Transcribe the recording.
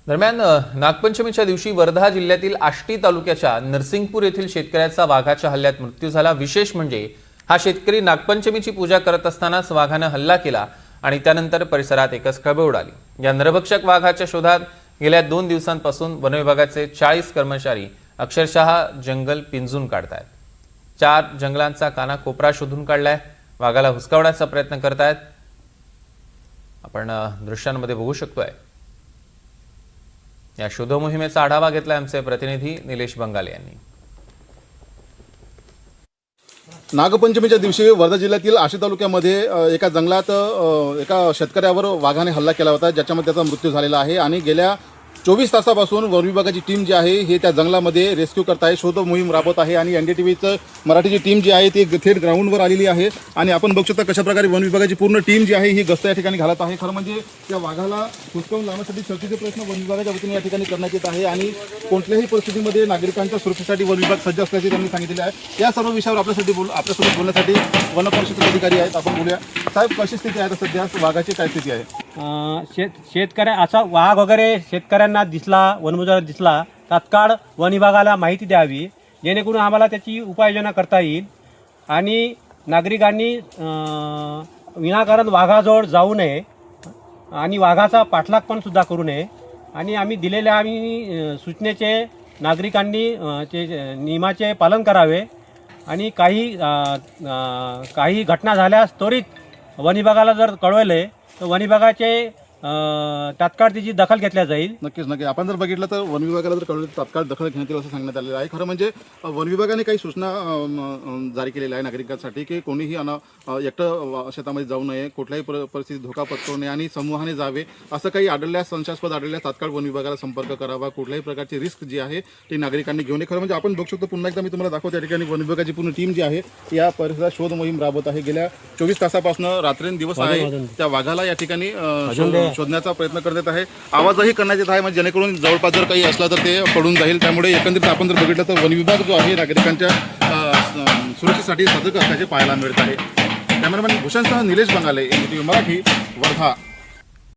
दरम्यान नागपंचमीच्या दिवशी वर्धा जिल्ह्यातील आष्टी तालुक्याच्या नरसिंगपूर येथील शेतकऱ्याचा वाघाच्या हल्ल्यात मृत्यू झाला। विशेष म्हणजे हा शेतकरी नागपंचमीची पूजा करत असतानाच वाघाने हल्ला केला आणि त्यानंतर परिसरात एकच खळबळ उडाली। या नरभक्षक वाघाच्या शोधात गेल्या 2 दिवसांपासून वन विभागाचे 40 कर्मचारी अक्षरशः जंगल पिंजून काढतायत। 4 जंगलांचा कानाकोपरा शोधून काढलाय। वाघाला हुसकावण्याचा प्रयत्न करतायत। आपण दृश्यांमध्ये बघू शकतोय। या शोध मोहिमेचा आढावा घेतला आमचे प्रतिनिधी निलेश बंगाले यांनी। नागपंचमीच्या दिवशी वर्धा जिल्ह्यातील आष्टी तालुक्यामध्ये एका जंगलात एका शेतकऱ्यावर वाघाने हल्ला केला होता, ज्याच्यामध्ये त्याचा मृत्यू झालेला आहे। आणि गेल्या 24 तासापासून वन विभागाची टीम जी आहे हे त्या जंगलामध्ये रेस्क्यू करत आहे, शोध मोहीम राबवत आहे। आणि NDTVचं मराठीची टीम जी आहे ती थेट ग्राउंडवर आलेली आहे आणि आपण बघू शकता कशाप्रकारे वन विभागाची पूर्ण टीम जी आहे ही गस्त या ठिकाणी घालत आहे। खरं म्हणजे त्या वाघाला हुसकावून लावण्यासाठी सक्तीचे प्रयत्न वन विभागाच्या वतीने या ठिकाणी करण्यात येत आहे आणि कोणत्याही परिस्थितीमध्ये नागरिकांच्या सुरक्षेसाठी वन विभाग सज्ज असल्याचे त्यांनी सांगितले आहे। या सर्व विषयावर आपल्यासोबत बोलण्यासाठी वन परिषद अधिकारी आहेत, आपण बोलूया। साहेब, कशी स्थिती आहे सध्या, वाघाची काय स्थिती आहे? शेतकऱ्या असा वाघ वगैरे शेतकऱ्यांना दिसला, वनमजुराला दिसला, तात्काळ वन विभागाला माहिती द्यावी, जेणेकरून आम्हाला त्याची उपाययोजना करता येईल। आणि नागरिकांनी विनाकारण वाघाजवळ जाऊ नये आणि वाघाचा पाठलाग पण सुद्धा करू नये। आणि आम्ही दिलेल्या सूचनेचे नागरिकांनी नियमाचे पालन करावे आणि काही घटना झाल्यास त्वरित वन विभागाला जर कळवले तर वन विभागाचे तात्काळ त्याची दखल घेतल्या जाईल। नक्कीच आपण जर बघितलं तर वन विभागाला जर कळवलं तर तात्काळ दखल घेण्यात येईल असं सांगण्यात आलेलं आहे। खरं म्हणजे वन विभागाने काही सूचना जारी केलेल्या आहे नागरिकांसाठी की कोणीही एकटं शेतामध्ये जाऊ नये, कुठल्याही परिस्थितीत धोका पत्करू नये आणि समूहाने जावे। असं काही आढळल्यास, संशयास्पद आढळल्यास तात्काळ वन विभागाला संपर्क करावा। कुठल्याही प्रकारची रिस्क जी आहे ती नागरिकांनी घेऊ नये। खरं म्हणजे आपण बघू शकतो, पुन्हा एकदा मी तुम्हाला दाखवतो, या ठिकाणी वन विभागाची पूर्ण टीम जी आहे या परिसरात शोध मोहीम राबवत आहे। गेल्या 24 तासापासून रात्रंदिवस आहे त्या वाघाला या ठिकाणी शोधण्याचा प्रयत्न करत आहे। आवाजही करण्यात येत आहे, म्हणजे जेणेकरून जवळपास जर काही असला तर ते पडून जाईल। त्यामुळे एकंदरीत आपण जर बघितलं तर वन विभाग जो आहे नागरिकांच्या सुरक्षेसाठी सतर्क असल्याचे पाहायला मिळत आहे। Cameraman भूषणसह Nilesh बंगाले, NDTV Marathi, Wardha.